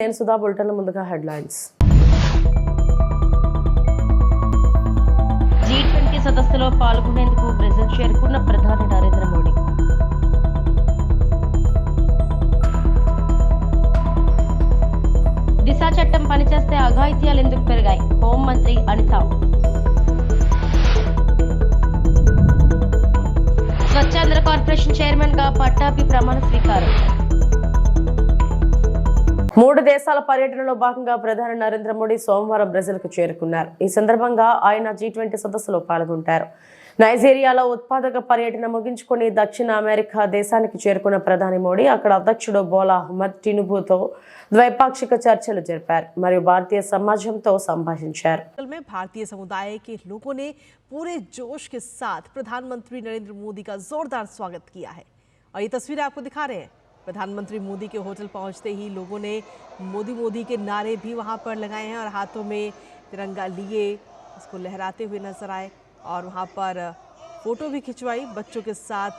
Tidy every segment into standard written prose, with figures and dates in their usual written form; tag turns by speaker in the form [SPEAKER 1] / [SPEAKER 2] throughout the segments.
[SPEAKER 1] నేను సుధా బులెటిన్ ముందుగా headlines.
[SPEAKER 2] G20 సదస్సులో పాల్గొనేందుకు బ్రెజిల్ చేరుకున్న ప్రధాని నరేంద్ర మోడీ. దిశ చట్టం పనిచేస్తే అఘాయిత్యాలు ఎందుకు పెరిగాయి? హోంమంత్రి అనిత. స్వచ్ఛాంధ్ర కార్పొరేషన్ చైర్మన్ గా పట్టాభి ప్రమాణ స్వీకారం.
[SPEAKER 1] 3 దేశాల పర్యటనలో భాగంగా ప్రధాని నరేంద్ర మోడీ సోమవారం బ్రెజిల్కు చేరుకున్నారు. ఈ సందర్భంగా ఆయన G20 సదస్సులో పాల్గొంటారు. నైజీరియాలో ఉత్పాదక పర్యటన ముగించుకుని దక్షిణ అమెరికా దేశానికి చేరుకున్న ప్రధాని మోడీ అక్కడ అధ్యక్షుడు బోలా అహ్మద్ టినుబుతో ద్వైపాక్షిక చర్చలు జరిపారు మరియు భారతీయ సమాజంతో సంభాషించారు.
[SPEAKER 3] भारतीय समुदाय के लोगों ने पूरे जोश के साथ प्रधानमंत्री नरेंद्र मोदी का जोरदार स्वागत किया है और ये तस्वीरें आपको दिखा रहे हैं. प्रधानमंत्री मोदी के होटल पहुंचते ही लोगों ने मोदी मोदी के नारे भी वहां पर लगाए हैं और हाथों में तिरंगा लिए उसको लहराते हुए नजर आए और वहां पर फोटो भी खिंचवाई. बच्चों के साथ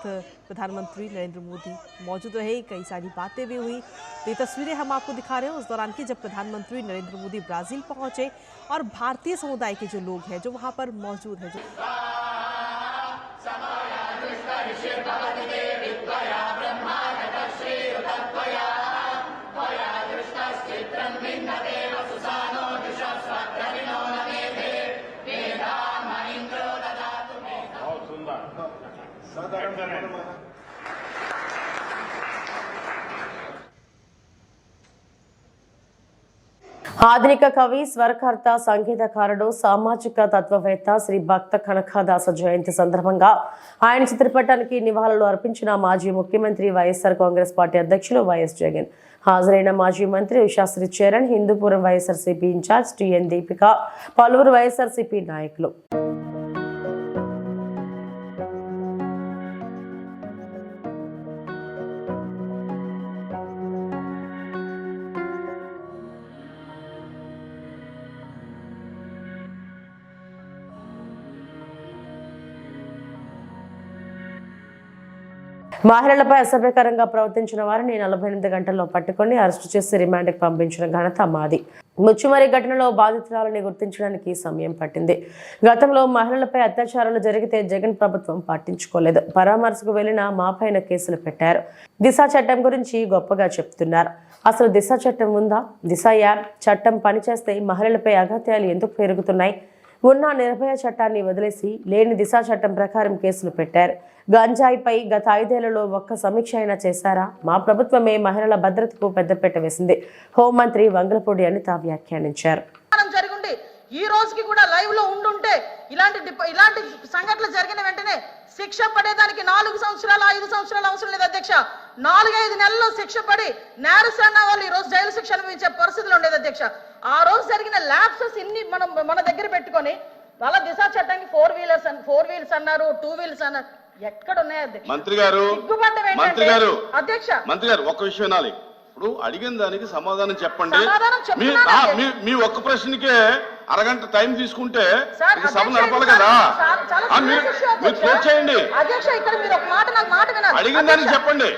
[SPEAKER 3] प्रधानमंत्री नरेंद्र मोदी मौजूद रहे, कई सारी बातें भी हुई. तो ये तस्वीरें हम आपको दिखा रहे हैं उस दौरान की जब प्रधानमंत्री नरेंद्र मोदी ब्राजील पहुंचे और भारतीय समुदाय के जो लोग हैं जो वहां पर मौजूद हैं
[SPEAKER 1] ఆధునిక కవి, స్వరకర్త, సంగీతకారుడు, సామాజిక తత్వవేత్త శ్రీ భక్త కనకదాస జయంతి సందర్భంగా ఆయన చిత్రపటానికి నివాళులు అర్పించిన మాజీ ముఖ్యమంత్రి వైఎస్ఆర్ కాంగ్రెస్ పార్టీ అధ్యక్షులు వైఎస్ జగన్. హాజరైన మాజీ మంత్రి ఉషాశ్రీ చరణ్, హిందూపురం వైఎస్ఆర్సీపీ ఇన్ఛార్జ్ టిఎన్ దీపిక, పలువురు వైఎస్ఆర్సీపీ నాయకులు. మహిళలపై అసభ్యకరంగా ప్రవర్తించిన వారిని 48 గంటల్లో పట్టుకుని అరెస్టు చేసి రిమాండ్కి పంపించిన ఘనత మాది. ముచ్చుమరి ఘటనలో బాధితురాలని గుర్తించడానికి సమయం పట్టింది. గతంలో మహిళలపై అత్యాచారాలు జరిగితే జగన్ ప్రభుత్వం పట్టించుకోలేదు. పరామర్శకు వెళ్లిన మాపైన కేసులు పెట్టారు. దిశ చట్టం గురించి గొప్పగా చెప్తున్నారు. అసలు దిశ చట్టం ఉందా? దిశ యాప్ చట్టం పనిచేస్తే మహిళలపై అఘాత్యాలు ఎందుకు పెరుగుతున్నాయి? ఉన్న నిర్భయ చట్టాన్ని వదిలేసి లేని దిశ చట్టం ప్రకారం కేసులు పెట్టారు. గంజాయిపై గత 5 ఏళ్లలో ఒక్క సమీక్ష అయినా చేశారా? మా ప్రభుత్వమే మహిళల భద్రతకు పెద్దపీట వేసింది. హోంమంత్రి వంగలపూడి అనిత వ్యాఖ్యానించారు.
[SPEAKER 4] ఈ రోజుకి కూడా లైవ్ లో ఉండుంటే ఇలాంటి సంఘటనలు జరిగిన వెంటనే శిక్ష పడేదానికి 4 సంవత్సరాలు 5 సంవత్సరాలు అవసరం లేదు అధ్యక్ష. 4-5 నెలల్లో శిక్ష పడి నేరస్తున్న వాళ్ళు ఈ రోజు జైలు శిక్ష అనుభవించే పరిస్థితులు ఉండేది అధ్యక్ష. ఆ రోజు జరిగిన ల్యాప్సెస్ ఇన్ని మనం మన దగ్గర పెట్టుకొని వాళ్ళ దిశ చట్టానికి 4 వీల్స్ అన్నారు, 2 వీల్స్ అన్నారు. ఎక్కడ ఉన్నాయి
[SPEAKER 5] మంత్రి గారు? ఒక్క విషయం వినాలి. ఇప్పుడు అడిగిన దానికి సమాధానం చెప్పండి. మీ ఒక్క ప్రశ్నకే అరగంట టైం తీసుకుంటే సభ నడపాలి కదా. మీరు క్లోజ్ చేయండి. అడిగిన దానికి చెప్పండి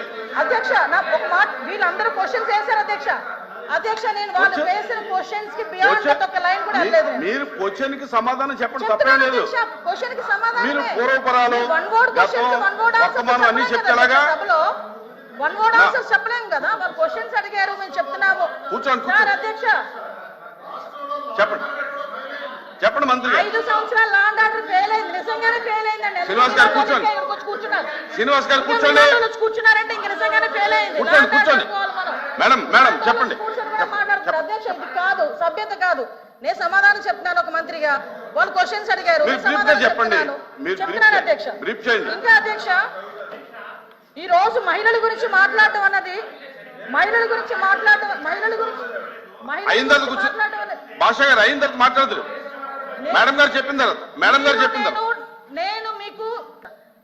[SPEAKER 4] అధ్యక్ష. నాకు ఒక మాట, వీళ్ళందరూ క్వశ్చన్స్ వేశారు అధ్యక్ష. అధ్యక్ష నేను వాళ్ళు వేసిన క్వశ్చన్స్ కి బియాండ్ ఒక లైన్ కూడా లేదు.
[SPEAKER 5] మీరు క్వశ్చన్ కి సమాధానం చెప్పండి, తప్పేం లేదు.
[SPEAKER 4] క్వశ్చన్ కి సమాధానం
[SPEAKER 5] మీరు పూర్వపరాలు వర్తమానం అన్ని చెప్తేలాగా
[SPEAKER 4] వన్ వర్డ్ ఆన్సర్ చెప్పలేం కదా. వాళ్ళు క్వశ్చన్స్ అడిగారు, మేము చెప్తున్నాము.
[SPEAKER 5] కూర్చోండి
[SPEAKER 4] అధ్యక్ష.
[SPEAKER 5] చెప్పండి మంత్రి.
[SPEAKER 4] 5 సంవత్సరాలు లా అండ్ ఆర్డర్ ఫెయిల్ అయింది, నిజంగానే ఫెయిల్ అయిందండి.
[SPEAKER 5] శ్రీనివాస్ గారు కూర్చోండి. శ్రీనివాస్ గారు కూర్చోండి.
[SPEAKER 4] కూర్చున్నారంటే ఇంక నిజంగానే ఫెయిల్ అయింది.
[SPEAKER 5] కూర్చోండి. మేడం చెప్పండి.
[SPEAKER 4] అధ్యక్ష ఇది కాదు, సభ్యత కాదు. నేను సమాధానం చెప్తున్నాను ఒక మంత్రిగా. వాళ్ళు క్వశ్చన్స్ అడిగారు, చెప్తున్నాను అధ్యక్ష. ఇంకా అధ్యక్ష, ఈ రోజు మహిళల గురించి మాట్లాడటం అన్నది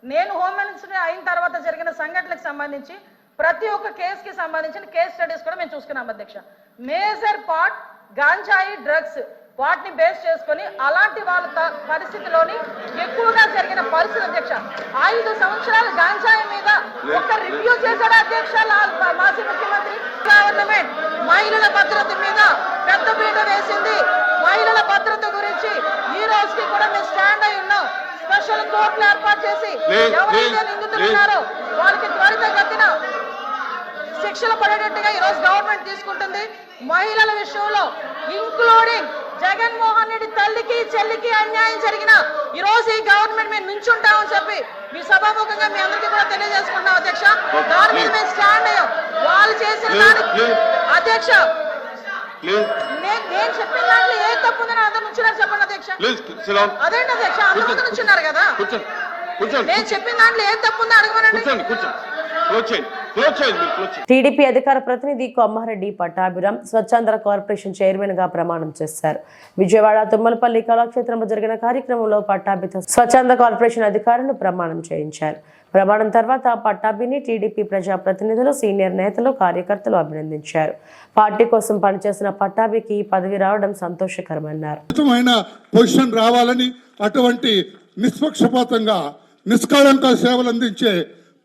[SPEAKER 4] నేను హోమ్ మినిస్టర్ అయిన తర్వాత జరిగిన సంఘటనలకు సంబంధించి ప్రతి ఒక్క కేసుకి సంబంధించిన కేస్ స్టడీస్ కూడా మేము చూసుకున్నాం అధ్యక్ష. మేజర్ పార్ట్ గాంజాయి, డ్రగ్స్ వాటిని బేస్ చేసుకొని అలాంటి వాళ్ళ పరిస్థితిలోని ఎక్కువగా జరిగిన పరిస్థితి అధ్యక్ష. 5 సంవత్సరాలు గాంజాయి మీద ఒక రివ్యూ చేశాడు అధ్యక్ష మాజీ ముఖ్యమంత్రి. గవర్నమెంట్ మహిళల భద్రత మీద పెద్ద పీట వేసింది. మహిళల భద్రత గురించి ఈ రోజుకి కూడా మేము స్టాండ్ అయి ఉన్నాం. స్పెషల్ కోర్టులు ఏర్పాటు చేసి ఎవరైతే నిందితులు ఉన్నారో వాళ్ళకి త్వరితగతిన శిక్షలు పడేటట్టుగా ఈ రోజు గవర్నమెంట్ తీసుకుంటుంది. మహిళల విషయంలో ఇంక్లూడింగ్ జగన్మోహన్ రెడ్డి తల్లికి చెల్లికి అన్యాయం జరిగిన ఈ రోజు ఈ గవర్నమెంట్ మేము నుంచుంటామని చెప్పి మీ సభాముఖంగా మీ అందరికీ కూడా తెలియజేసుకుంటాం అధ్యక్ష. దాని మీద మేము స్టాండ్ అయ్యాం. వాళ్ళు చేసిన దానికి అధ్యక్ష నేను చెప్పిన దాంట్లో ఏ తప్పు ఉందని అందరు నుంచున్నారు చెప్పండి అధ్యక్ష. అదేంటి అధ్యక్ష, అందరూ నుంచున్నారు కదా. నేను చెప్పిన దాంట్లో ఏ తప్పు ఉందో అడగమనండి.
[SPEAKER 1] టీడీపీ అధికార ప్రతినిధి కొమ్మారెడ్డి పట్టాభిరామ్ స్వచ్ఛంద కార్పొరేషన్ చైర్మన్ గా ప్రమాణం చేశారు. విజయవాడ తుమ్మలపల్లి కళాక్షేత్రంలో జరిగిన కార్యక్రమంలో పట్టాభితో స్వచ్ఛంద కార్పొరేషన్ అధికారులు ప్రమాణం చేయించారు. ప్రమాణం తర్వాత పట్టాభిని టీడీపీ ప్రజాప్రతినిధులు, సీనియర్ నేతలు, కార్యకర్తలు అభినందించారు. పార్టీ కోసం పనిచేసిన పట్టాభికి పదవి రావడం సంతోషకరమన్నారు.
[SPEAKER 6] పొజిషన్ రావాలని, అటువంటి నిష్పక్షపాతంగా నిష్కళంక సేవలు అందించే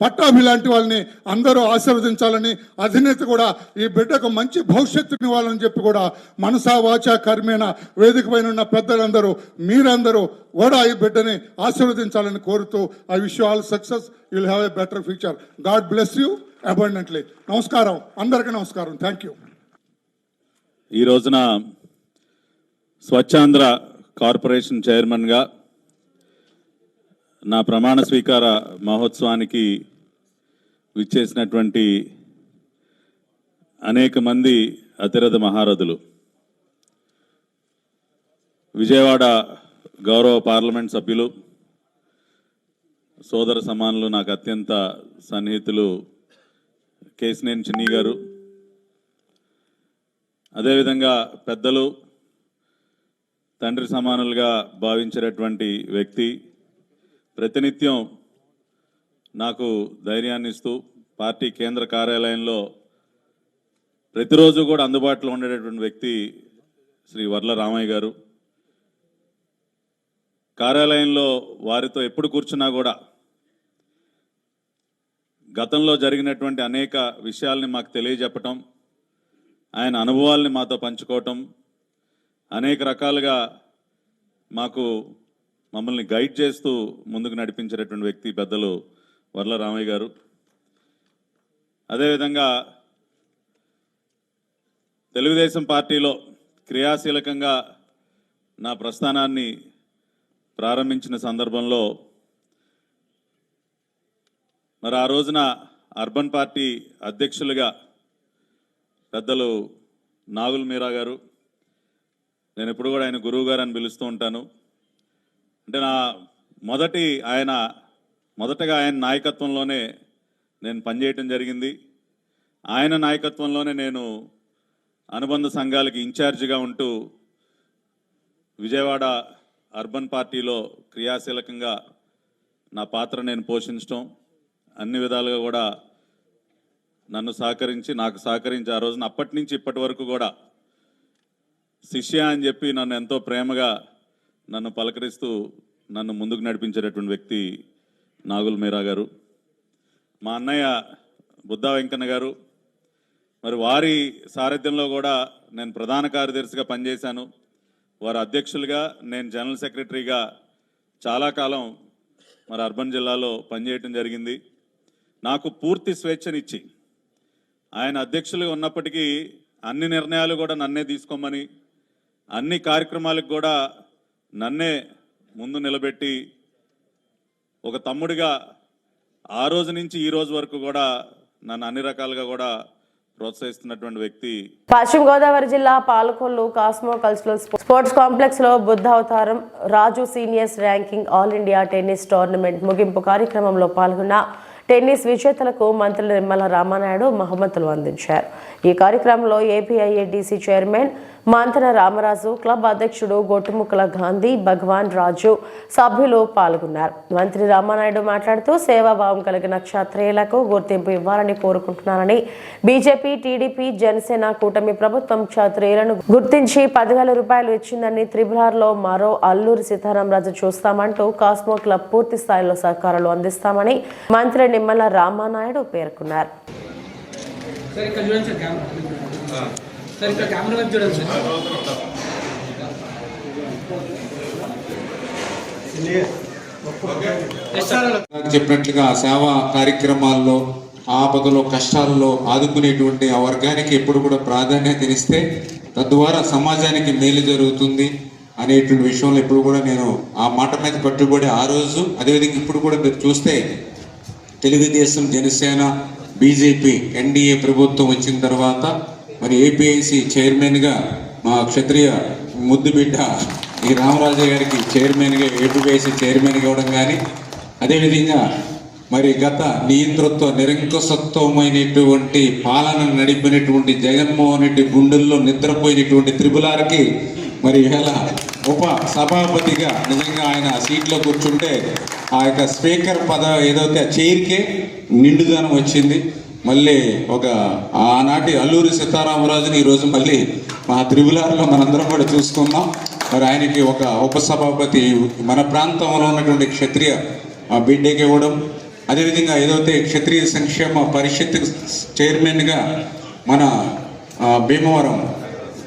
[SPEAKER 6] పట్టాభి లాంటి వాళ్ళని అందరూ ఆశీర్వదించాలని, అధినేత కూడా ఈ బిడ్డకు మంచి భవిష్యత్తుని ఇవ్వాలని చెప్పి కూడా మనసా వాచా కర్మేణ వేదిక పైన ఉన్న పెద్దలందరూ మీరందరూ కూడా ఈ బిడ్డని ఆశీర్వదించాలని కోరుతూ I wish you all success. You'll have a better future. God bless you abundantly. నమస్కారం, అందరికీ నమస్కారం. Thank you.
[SPEAKER 7] ఈ రోజున స్వచ్ఛాంధ్ర కార్పొరేషన్ చైర్మన్గా నా ప్రమాణ స్వీకార మహోత్సవానికి విచ్చేసినటువంటి అనేక మంది అతిరథ మహారథులు, విజయవాడ గౌరవ పార్లమెంట్ సభ్యులు, సోదర సమానులు, నాకు అత్యంత సన్నిహితులు కేసినేని చిన్ని గారు, అదేవిధంగా పెద్దలు, తండ్రి సమానులుగా భావించేటటువంటి వ్యక్తి, ప్రతినిత్యం నాకు ధైర్యాన్ని ఇస్తూ పార్టీ కేంద్ర కార్యాలయంలో ప్రతిరోజు కూడా అందుబాటులో ఉండేటటువంటి వ్యక్తి శ్రీ వర్ల రామయ్య గారు. కార్యాలయంలో వారితో ఎప్పుడు కూర్చున్నా కూడా గతంలో జరిగినటువంటి అనేక విషయాల్ని మాకు తెలియజెప్పటం, ఆయన అనుభవాల్ని మాతో పంచుకోవటం, అనేక రకాలుగా మమ్మల్ని గైడ్ చేస్తూ ముందుకు నడిపించేటటువంటి వ్యక్తి పెద్దలు వర్ల రామయ్య గారు. అదేవిధంగా తెలుగుదేశం పార్టీలో క్రియాశీలకంగా నా ప్రస్థానాన్ని ప్రారంభించిన సందర్భంలో మరి ఆ రోజున అర్బన్ పార్టీ అధ్యక్షులుగా పెద్దలు నాగుల్ మీరా గారు, నేను ఎప్పుడు కూడా ఆయన గురువు గారు అని పిలుస్తూ ఉంటాను. అంటే మొదటగా ఆయన నాయకత్వంలోనే నేను పనిచేయటం జరిగింది. ఆయన నాయకత్వంలోనే నేను అనుబంధ సంఘాలకి ఇన్ఛార్జిగా ఉంటూ విజయవాడ అర్బన్ పార్టీలో క్రియాశీలకంగా నా పాత్ర నేను పోషించడం, అన్ని విధాలుగా కూడా నాకు సహకరించి ఆ రోజున అప్పటి నుంచి ఇప్పటి వరకు కూడా శిష్య అని చెప్పి నన్ను ఎంతో ప్రేమగా నన్ను పలకరిస్తూ నన్ను ముందుకు నడిపించేటటువంటి వ్యక్తి నాగుల్ మీరా గారు. మా అన్నయ్య బుద్ధా వెంకన్న గారు, మరి వారి సారథ్యంలో కూడా నేను ప్రధాన కార్యదర్శిగా పనిచేశాను. వారి అధ్యక్షులుగా, నేను జనరల్ సెక్రటరీగా చాలా కాలం మరి అర్బన్ జిల్లాలో పనిచేయటం జరిగింది. నాకు పూర్తి స్వేచ్ఛనిచ్చి ఆయన అధ్యక్షులుగా ఉన్నప్పటికీ అన్ని నిర్ణయాలు కూడా నన్నే తీసుకోమని, అన్ని కార్యక్రమాలకు కూడా నన్నే ముందు నిలబెట్టి ఒక తమ్ముడిగా ఆ రోజు నుంచి ఈ రోజు వరకు కూడా నన్ను అన్ని రకాలుగా కూడా ప్రోత్సహిస్తున్నటువంటి వ్యక్తి.
[SPEAKER 1] పశ్చిమ గోదావరి జిల్లా Palakollu cosmo cultural sports complex లో Buddhavataram Raju seniors ranking all India tennis tournament ముగింపు కార్యక్రమంలో పాల్గొన్న టెన్నిస్ విజేతలకు మంత్రులు నిమ్మల రామానాయుడు బహుమతులు అందించారు. ఈ కార్యక్రమంలో ఏపీఐఏడీసీ చైర్మన్ మంతన రామరాజు, క్లబ్ అధ్యక్షుడు గొట్టుముక్కల గాంధీ, భగవాన్ రాజు సభ్యులు పాల్గొన్నారు. మంత్రి రామానాయుడు మాట్లాడుతూ సేవాభావం కలిగిన క్షత్రియులకు గుర్తింపు ఇవ్వాలని కోరుకుంటున్నారని, బీజేపీ, టీడీపీ, జనసేన కూటమి ప్రభుత్వం క్షత్రియులను గుర్తించి 10,000 రూపాయలు ఇచ్చిందని, త్రిపురలో మరో అల్లూరి సీతారామరాజు చూస్తామంటూ కాస్మో క్లబ్ పూర్తి స్థాయిలో సహకారాలు అందిస్తామని మంత్రి నిమ్మల రామానాయుడు పేర్కొన్నారు.
[SPEAKER 8] సార్ ఇక్కడ చూడండి సార్ కెమెరా సార్ ఇక్కడ కెమెరా వైపు చూడండి సార్
[SPEAKER 9] చెప్పినట్లుగా సేవా కార్యక్రమాల్లో ఆపదలో కష్టాల్లో ఆదుకునేటువంటి ఆ వర్గానికి ఎప్పుడు కూడా ప్రాధాన్యతనిస్తే తద్వారా సమాజానికి మేలు జరుగుతుంది అనేటువంటి విషయంలో ఇప్పుడు కూడా నేను ఆ మాట మీద పట్టుబడి ఆ రోజు అదేవిధంగా ఇప్పుడు కూడా మీరు చూస్తే తెలుగుదేశం జనసేన బీజేపీ ఎన్డీఏ ప్రభుత్వం వచ్చిన తర్వాత మరి ఏపీఐసి చైర్మన్గా మా క్షత్రియ ముద్దుబిడ్డ ఈ రామరాజు గారికి చైర్మన్గా ఏపీఐసి చైర్మన్గా ఇవ్వడం కానీ అదేవిధంగా మరి గత నియంతృత్వ నిరంకుశత్వమైనటువంటి పాలన నడిపినటువంటి జగన్మోహన్ రెడ్డి గుండెల్లో నిద్రపోయినటువంటి త్రిపులార్కి మరి ఇలా ఉప సభాపతిగా నిజంగా ఆయన సీట్లో కూర్చుంటే ఆ యొక్క స్పీకర్ పదవి ఏదైతే చైర్కే నిండుదనం వచ్చింది. మళ్ళీ ఒక ఆనాటి అల్లూరి సీతారామరాజుని ఈరోజు మళ్ళీ మా త్రిపులార్లో మనందరం కూడా చూసుకున్నాం. మరి ఆయనకి ఒక ఉపసభాపతి మన ప్రాంతంలో ఉన్నటువంటి క్షత్రియ బిడ్డకి ఇవ్వడం, అదేవిధంగా ఏదైతే క్షత్రియ సంక్షేమ పరిషత్ చైర్మన్గా మన భీమవరం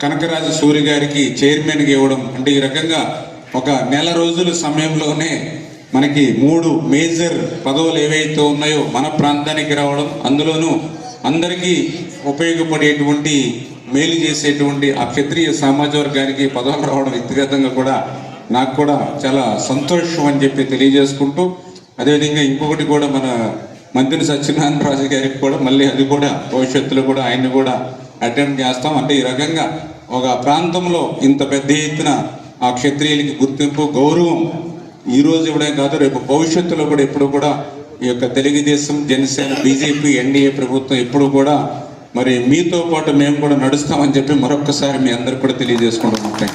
[SPEAKER 9] కనకరాజు సూరి గారికి చైర్మన్గా ఇవ్వడం, అంటే ఈ రకంగా ఒక నెల రోజుల సమయంలోనే మనకి 3 మేజర్ పదవులు ఏవైతే ఉన్నాయో మన ప్రాంతానికి రావడం, అందులోనూ అందరికీ ఉపయోగపడేటువంటి మేలు చేసేటువంటి ఆ క్షత్రియ సమాజ వర్గానికి పదవులు రావడం వ్యక్తిగతంగా కూడా నాకు కూడా చాలా సంతోషం అని చెప్పి తెలియజేసుకుంటూ, అదేవిధంగా ఇంకొకటి కూడా మన మంత్రి సత్యనారాయణ రాజు గారికి కూడా మళ్ళీ అది కూడా భవిష్యత్తులో కూడా ఆయన్ని కూడా అటెంప్ట్ చేస్తాం. అంటే ఈ రకంగా ఒక ప్రాంతంలో ఇంత పెద్ద ఎత్తున ఆ క్షత్రియులకి గుర్తింపు గౌరవం ఈ రోజు ఇవ్వడం కాదు, రేపు భవిష్యత్తులో కూడా ఎప్పుడు కూడా ఈ యొక్క తెలుగుదేశం జనసేన బీజేపీ ఎన్డీఏ ప్రభుత్వం ఎప్పుడు కూడా మరి మీతో పాటు మేము కూడా నడుస్తామని చెప్పి మరొక్కసారి మీ అందరికి కూడా తెలియజేసుకుంటున్నాం.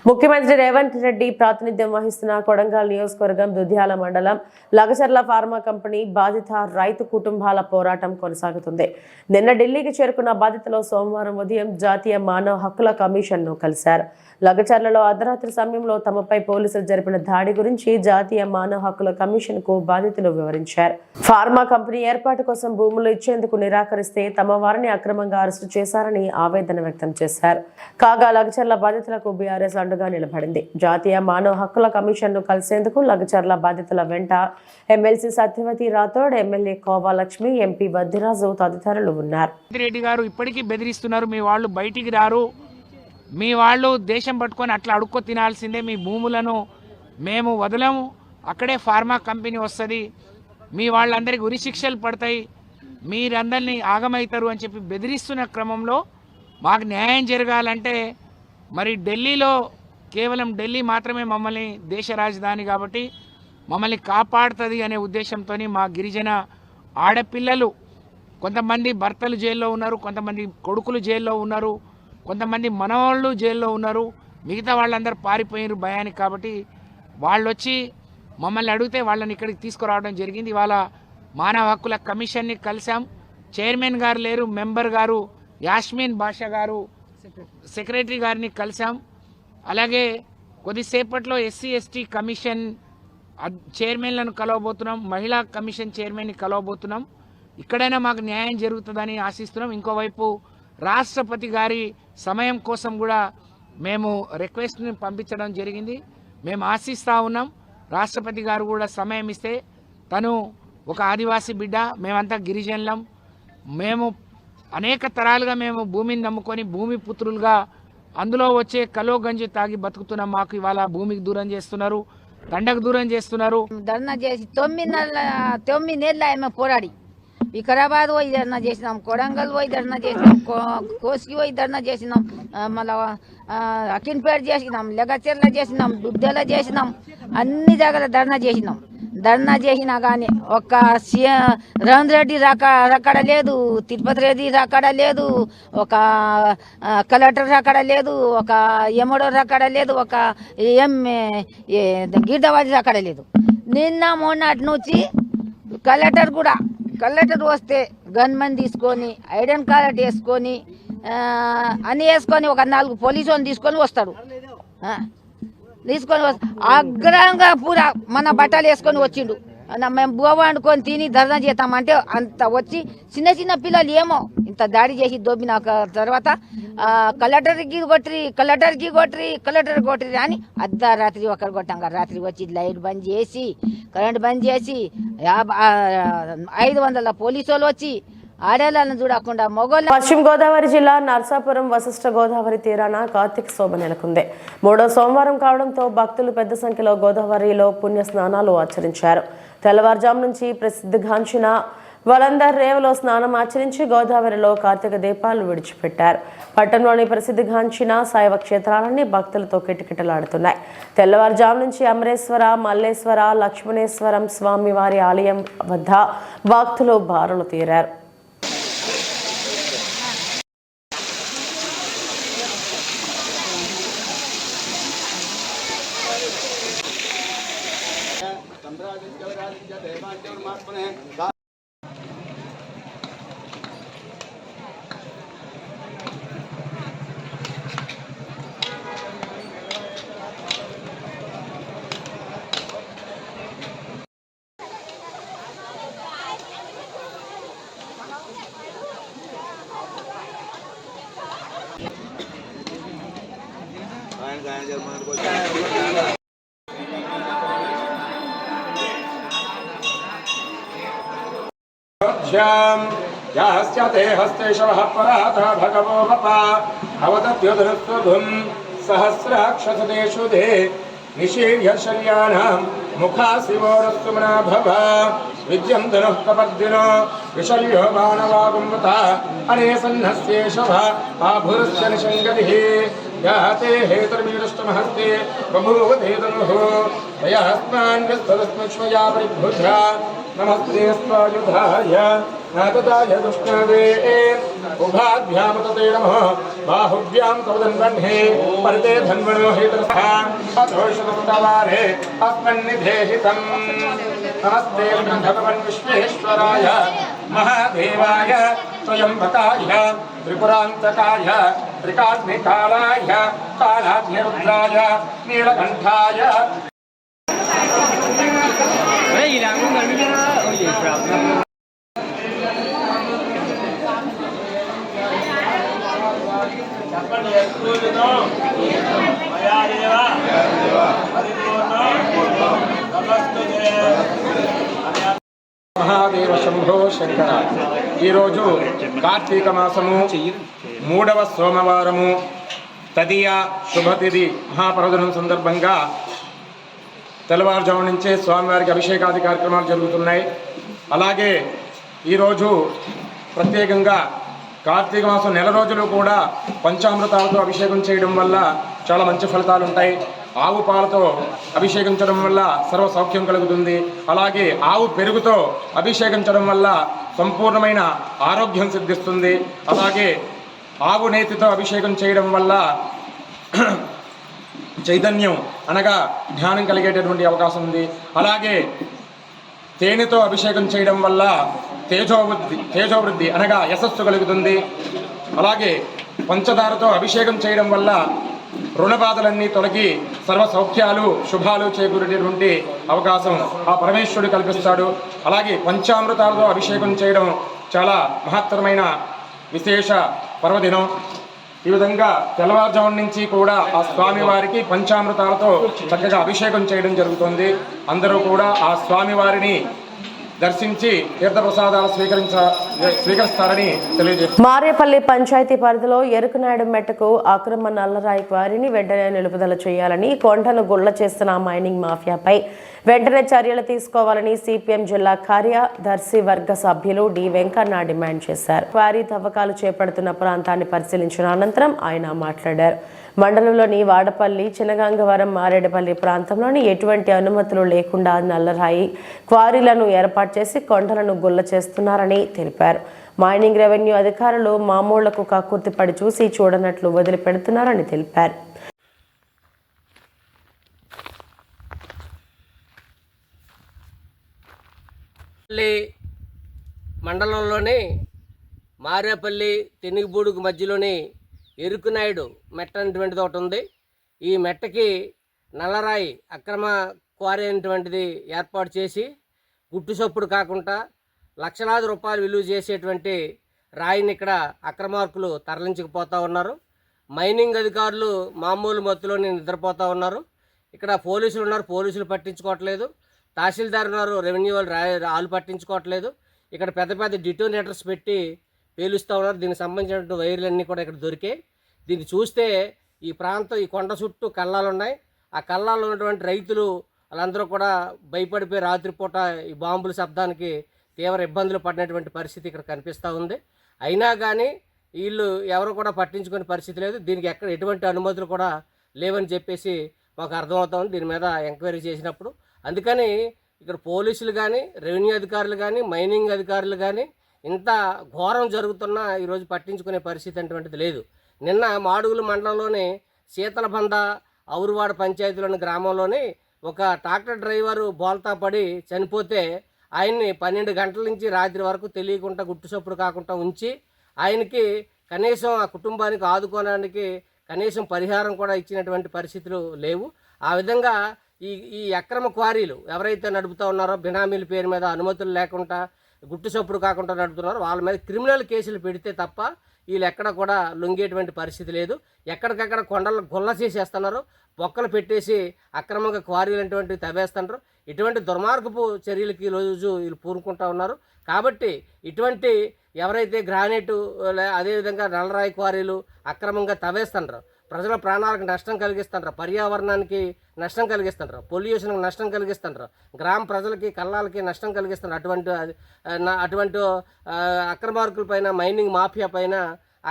[SPEAKER 1] ముఖ్యమంత్రి రేవంత్ రెడ్డి ప్రాతినిధ్యం వహిస్తున్న కొడంగల్ నియోజకవర్గం దుద్యాల మండలం లగచర్ల ఫార్మా కంపెనీ బాధిత రైతు కుటుంబాల పోరాటం కొనసాగుతుంది. నిన్న ఢిల్లీకి చేరుకున్న బాధితులు సోమవారం ఉదయం జాతీయ మానవ హక్కుల కమిషన్ను కలిశారు. లగచర్లలో అర్ధరాత్రి సమయంలో తమపై పోలీసులు జరిపిన దాడి గురించి జాతీయ మానవ హక్కుల కమిషన్ కు బాధితులు వివరించారు. ఫార్మా కంపెనీ ఏర్పాటు కోసం భూములు ఇచ్చేందుకు నిరాకరిస్తే తమ వారిని అక్రమంగా అరెస్టు చేశారని ఆవేదన వ్యక్తం చేశారు. కాగా లగచర్ల బాధితులకు బీఆర్ఎస్ అండగా నిలబడింది. జాతీయ మానవ హక్కుల కమిషన్ ను కలిసేందుకు లగచర్ల బాధితుల వెంట MLC Satyavathi Rathod, MLA Kova Lakshmi, MP Vaddiraju తదితరులు ఉన్నారు.
[SPEAKER 10] రెడ్డి గారు ఇప్పటికీ బెదిరిస్తున్నారు, మీ వాళ్ళు బయటికి రారు, మీ వాళ్ళు దేశం పట్టుకొని అట్లా అడుక్కో తినాల్సిందే, మీ భూములను మేము వదలము, అక్కడే ఫార్మా కంపెనీ వస్తుంది, మీ వాళ్ళందరికీ ఉరి శిక్షలు పడతాయి, మీరందరినీ ఆగమవుతారు అని చెప్పి బెదిరిస్తున్న క్రమంలో మాకు న్యాయం జరగాలంటే మరి ఢిల్లీలో కేవలం ఢిల్లీ మాత్రమే మమ్మల్ని దేశ రాజధాని కాబట్టి మమ్మల్ని కాపాడుతుంది అనే ఉద్దేశంతో మా గిరిజన ఆడపిల్లలు కొంతమంది భర్తలు జైల్లో ఉన్నారు, కొంతమంది కొడుకులు జైల్లో ఉన్నారు, కొంతమంది మనవాళ్ళు జైల్లో ఉన్నారు, మిగతా వాళ్ళందరూ పారిపోయారు భయానికి. కాబట్టి వాళ్ళు వచ్చి మమ్మల్ని అడిగితే వాళ్ళని ఇక్కడికి తీసుకురావడం జరిగింది. ఇవాళ మానవ హక్కుల కమిషన్ని కలిసాం. చైర్మన్ గారు లేరు, మెంబర్ గారు యాస్మిన్ బాషా గారు సెక్రటరీ గారిని కలిసాం. అలాగే కొద్దిసేపట్లో ఎస్సీ ఎస్టీ కమిషన్ చైర్మన్లను కలవబోతున్నాం, మహిళా కమిషన్ చైర్మన్ని కలవబోతున్నాం. ఇక్కడైనా మాకు న్యాయం జరుగుతుందని ఆశిస్తున్నాం. ఇంకోవైపు రాష్ట్రపతి గారి సమయం కోసం కూడా మేము రిక్వెస్ట్ని పంపించడం జరిగింది. మేము ఆశిస్తూ ఉన్నాం రాష్ట్రపతి గారు కూడా సమయం ఇస్తే. తను ఒక ఆదివాసీ బిడ్డ, మేమంతా గిరిజనులం, మేము అనేక తరాలుగా మేము భూమిని నమ్ముకొని భూమి పుత్రులుగా అందులో వచ్చే కలో గంజి తాగి బతుకుతున్నాం. మాకు ఇవాళ భూమికి దూరం చేస్తున్నారు, తండకు దూరం చేస్తున్నారు.
[SPEAKER 11] ధర్నా చేసి 9 నెలలు ఆమె పోరాడి వికారాబాద్ పోయి ధర్నా చేసినాం, కొడంగల్ పోయి ధర్నా చేసినాం, కోసికి పోయి ధర్నా చేసినాం, మళ్ళా అకిన్పేట చేసినాం, లగచెర్ల చేసినాం, దుద్దెల చేసినాం, అన్ని దగ్గర ధర్నా చేసినాం. ధర్నా చేసినా కానీ ఒక్క రేవంత్ రెడ్డి రాకడ లేదు, తిరుపతి రెడ్డి రాకడ లేదు, ఒక కలెక్టర్ రాకడ లేదు, ఒక ఎమ్మడో రాకడ లేదు, ఒక గిడ్డవాడి రాకడ లేదు. నిన్న మొన్నటి నుంచి కలెక్టర్ వస్తే గన్మెన్ తీసుకొని ఐడెన్ కార్డ్ వేసుకొని అన్నీ వేసుకొని ఒక 4 పోలీసు వాళ్ళని తీసుకొని వస్తాడు. తీసుకొని అగ్రంగా పూరా మన బట్టలు వేసుకొని వచ్చిండు. మేము బువ్వ వండుకొని తిని ధర్నా చేస్తామంటే అంత వచ్చి చిన్న చిన్న పిల్లలు ఏమో ఇంత దాడి చేసి దోపిన తర్వాత కలెక్టర్కి కొట్టిరి అని అర్ధరాత్రి ఒకరు కొట్టాం కదా. రాత్రి వచ్చి లైట్ బంద్ చేసి కరెంట్ బంద్ చేసి 500 పోలీసు వాళ్ళు వచ్చి ఆడేళ్ళను చూడకుండా మొగోళ్ళ.
[SPEAKER 1] పశ్చిమ గోదావరి జిల్లా నర్సాపురం వశిష్ఠ గోదావరి తీరాన కార్తీక శోభ నెలకొంది. 3వ సోమవారం కావడంతో భక్తులు పెద్ద సంఖ్యలో గోదావరిలో పుణ్య స్నానాలు ఆచరించారు. తెల్లవారుజాము నుంచి ప్రసిద్ధిగాంచిన వలందర్ రేవులో స్నానం ఆచరించి గోదావరిలో కార్తీక దీపాలు విడిచిపెట్టారు. పట్టణంలోని ప్రసిద్ధిగాంచిన శైవ క్షేత్రాలన్నీ భక్తులతో కిటకిటలాడుతున్నాయి. తెల్లవారుజాము నుంచి అమరేశ్వర, మల్లేశ్వర, లక్ష్మణేశ్వరం స్వామివారి ఆలయం వద్ద భక్తులు బారులు తీరారు.
[SPEAKER 12] यास्ते हस्ते शवः परातः भगवो बपा अवदत्युदनुस्वधुं सहस्राक्षसदेषु दे निशीर्य शल्यानां मुखा शिवोरस्तुमना भव विद्यन्तनुः कपर्दिनो विशल्यो मानवागुम्बता अनेसन्नस्येषव आभुरस्य निषङ्गतिः याते हेतर्मीदुष्टमहस्ते बभूवते तनुः तयास्मान् विस्तदस्मक्ष्मया परिभुजा नमस्ते स्वायुधाय नातदाय दुष्णवे उभाभ्यामतते नमः बाहुभ्यां तवदन्वह्ने परते धन्वनो हेतरः अथोषदुष्टवारे अस्मन्निधेहितम् नमस्ते भगवन् विश्वेश्वराय महादेवाय त्र्यम्बकाय त्रिपुरान्तकाय त्रिकाग्निकालाय कालाग्निरुद्राय नीलकण्ठाय महादेव शंभो शंकर कार्तीक मासमु 3వ సోమవారము తదియ శుభతిథి మహాపర్వదినం సందర్భంగా తెల్లవారుజాము నుంచే స్వామివారికి అభిషేకాది కార్యక్రమాలు జరుగుతున్నాయి. అలాగే ఈరోజు ప్రత్యేకంగా కార్తీక మాసం నెల రోజులు కూడా పంచామృతాలతో అభిషేకం చేయడం వల్ల చాలా మంచి ఫలితాలు ఉంటాయి. ఆవు పాలతో అభిషేకించడం వల్ల సర్వ సౌఖ్యం కలుగుతుంది. అలాగే ఆవు పెరుగుతో అభిషేకించడం వల్ల సంపూర్ణమైన ఆరోగ్యం సిద్ధిస్తుంది. అలాగే ఆవు నేతితో అభిషేకం చేయడం వల్ల చైతన్యం అనగా ధ్యానం కలిగేటటువంటి అవకాశం ఉంది. అలాగే తేనెతో అభిషేకం చేయడం వల్ల తేజోవృద్ధి అనగా యశస్సు కలుగుతుంది. అలాగే పంచదారతో అభిషేకం చేయడం వల్ల రుణబాధలన్నీ తొలగి సర్వ సౌఖ్యాలు శుభాలు చేకూరేటటువంటి అవకాశం ఆ పరమేశ్వరుడు కల్పిస్తాడు. అలాగే పంచామృతాలతో అభిషేకం చేయడం చాలా మహత్తరమైన విశేష పర్వదినం. ఈ విధంగా తెల్లవారుజాము నుంచి కూడా ఆ స్వామివారికి పంచామృతాలతో చక్కగా అభిషేకం చేయడం జరుగుతుంది. అందరూ కూడా ఆ స్వామివారిని దర్శించి తీర్థప్రసాదాలు స్వీకరిస్తారని తెలియజేస్తారు.
[SPEAKER 1] మారేపల్లి పంచాయతీ పరిధిలో ఎరుకునాయుడు మెట్టకు అక్రమ నల్లరాయి క్వారీని వెంటనే నిలుపుదల చేయాలని, కొండను గుళ్ల చేస్తున్న మైనింగ్ మాఫియాపై వెంటనే చర్యలు తీసుకోవాలని సిపిఎం జిల్లా కార్యదర్శి వర్గ సభ్యులు డి వెంకన్న డిమాండ్ చేశారు. క్వారీ తవ్వకాలు చేపడుతున్న ప్రాంతాన్ని పరిశీలించిన అనంతరం ఆయన మాట్లాడారు. మండలంలోని వాడపల్లి, చినగంగవరం, మారేడుపల్లి ప్రాంతంలోని ఎటువంటి అనుమతులు లేకుండా నల్లరాయి క్వారీలను ఏర్పాటు చేసి కొండలను గుల్ల చేస్తున్నారని తెలిపారు. మైనింగ్ రెవెన్యూ అధికారులు మామూళ్లకు కక్కుర్తిపడి చూసి చూడనట్లు వదిలిపెడుతున్నారని తెలిపారు.
[SPEAKER 13] మండలంలోని మారేపల్లి, తెనిగిపూడికి మధ్యలోని ఎరుకునాయుడు మెట్ట అనేటువంటిది ఒకటి ఉంది. ఈ మెట్టకి నల్లరాయి అక్రమ క్వారీ అనేటువంటిది ఏర్పాటు చేసి గుట్టు చప్పుడు కాకుండా లక్షలాది రూపాయలు విలువ చేసేటువంటి రాయిని ఇక్కడ అక్రమార్కులు తరలించకపోతూ ఉన్నారు. మైనింగ్ అధికారులు మామూలు మత్తులోనే నిద్రపోతూ ఉన్నారు. ఇక్కడ పోలీసులు ఉన్నారు, పోలీసులు పట్టించుకోవట్లేదు. తహసీల్దార్ ఉన్నారు, రెవెన్యూ వాళ్ళు పట్టించుకోవట్లేదు. ఇక్కడ పెద్ద పెద్ద డిటోనేటర్స్ పెట్టి పేలుస్తూ ఉన్నారు. దీనికి సంబంధించినటువంటి వైర్లన్నీ కూడా ఇక్కడ దొరికాయి. దీన్ని చూస్తే ఈ ప్రాంతం, ఈ కొండ చుట్టూ కళ్ళాలు ఉన్నాయి. ఆ కళ్ళాల్లో ఉన్నటువంటి రైతులు వాళ్ళందరూ కూడా భయపడిపోయి రాత్రిపూట ఈ బాంబుల శబ్దానికి తీవ్ర ఇబ్బందులు పడినటువంటి పరిస్థితి ఇక్కడ కనిపిస్తూ ఉంది. అయినా కానీ వీళ్ళు ఎవరు కూడా పట్టించుకునే పరిస్థితి లేదు. దీనికి ఎటువంటి అనుమతులు కూడా లేవని చెప్పేసి మాకు అర్థమవుతుంది దీని మీద ఎంక్వైరీ చేసినప్పుడు. అందుకని ఇక్కడ పోలీసులు కానీ, రెవెన్యూ అధికారులు కానీ, మైనింగ్ అధికారులు కానీ ఇంత ఘోరం జరుగుతున్నా ఈరోజు పట్టించుకునే పరిస్థితి అటువంటిది లేదు. నిన్న మాడుగుల మండలంలోని శీతలబంద ఔరువాడ పంచాయతీలోని గ్రామంలోని ఒక ట్రాక్టర్ డ్రైవరు బోల్తా పడి చనిపోతే ఆయన్ని 12 గంటల నుంచి రాత్రి వరకు తెలియకుండా గుట్టు చప్పుడు కాకుండా ఉంచి ఆయనకి కనీసం ఆ కుటుంబానికి ఆదుకోవడానికి కనీసం పరిహారం కూడా ఇచ్చినటువంటి పరిస్థితులు లేవు. ఆ విధంగా ఈ అక్రమ క్వారీలు ఎవరైతే నడుపుతూ ఉన్నారో బినామీల పేరు మీద అనుమతులు లేకుండా గుట్టు చప్పుడు కాకుండా నడుపుతున్నారో వాళ్ళ మీద క్రిమినల్ కేసులు పెడితే తప్ప వీళ్ళు ఎక్కడ కూడా లొంగేటువంటి పరిస్థితి లేదు. ఎక్కడికక్కడ కొండలు గుల్ల చేసేస్తున్నారు, బొక్కలు పెట్టేసి అక్రమంగా క్వారీలు అటువంటివి తవ్వేస్తున్నారు. ఇటువంటి దుర్మార్గపు చర్యలకి ఈరోజు వీళ్ళు పూనుకుంటూ ఉన్నారు. కాబట్టి ఇటువంటి ఎవరైతే గ్రానైటు అదేవిధంగా నల్లరాయి క్వారీలు అక్రమంగా తవ్వేస్తున్నారు, ప్రజల ప్రాణాలకు నష్టం కలిగిస్తున్నారు, పర్యావరణానికి నష్టం కలిగిస్తున్నారు, పొల్యూషన్కి నష్టం కలిగిస్తున్నారు, గ్రామ ప్రజలకి కళ్ళాలకి నష్టం కలిగిస్తున్నారు. అటువంటి అక్రమార్కుల పైన, మైనింగ్ మాఫియా పైన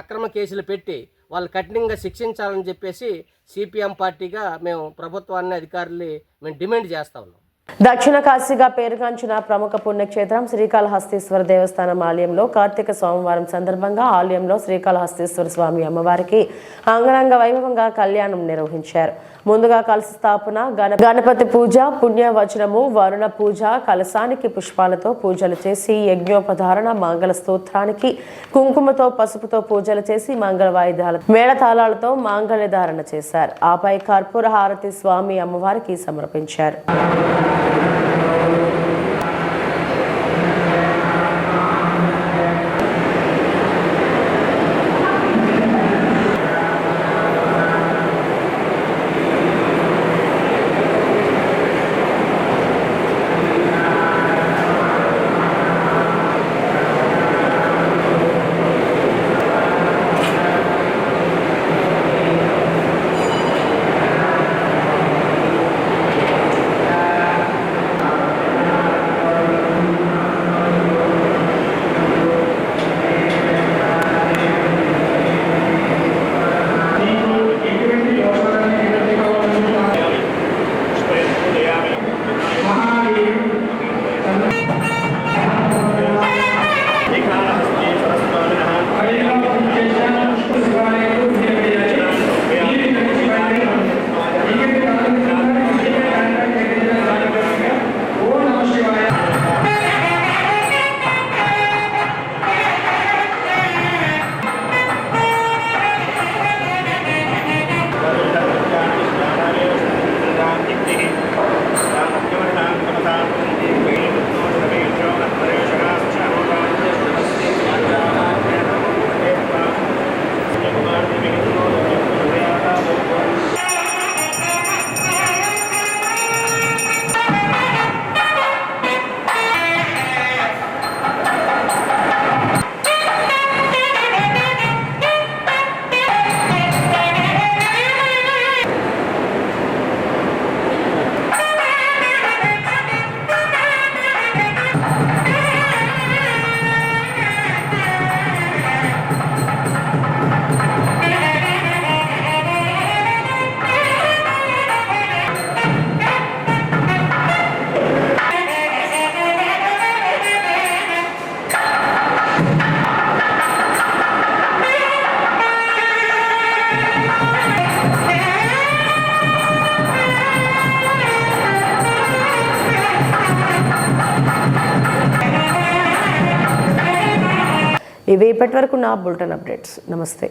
[SPEAKER 13] అక్రమ కేసులు పెట్టి వాళ్ళు కఠినంగా శిక్షించాలని చెప్పేసి సిపిఎం పార్టీగా మేము ప్రభుత్వాన్ని, అధికారుల్ని మేము డిమాండ్ చేస్తూ ఉన్నాం.
[SPEAKER 1] దక్షిణ కాశీగా పేరుగాంచిన ప్రముఖ పుణ్యక్షేత్రం శ్రీకాళహస్తీశ్వర దేవస్థానం ఆలయంలో కార్తీక సోమవారం సందర్భంగా ఆలయంలో శ్రీకాళహస్తీశ్వర స్వామి అమ్మవారికి అంగరంగ వైభవంగా కళ్యాణం నిర్వహించారు. ముందుగా కలశ స్థాపన, గణపతి పూజ, పుణ్యవచనము, వరుణ పూజ, కలశానికి పుష్పాలతో పూజలు చేసి యజ్ఞోపధారణ, మంగళ స్తోత్రానికి కుంకుమతో, పసుపుతో పూజలు చేసి మంగళ వాయిద్యాల మేళతాళాలతో మాంగళ్య ధారణ చేశారు. ఆపై కర్పూర హారతి స్వామి అమ్మవారికి సమర్పించారు. ఇవి ఇప్పటివరకు నా బులెటిన్ అప్డేట్స్. నమస్తే.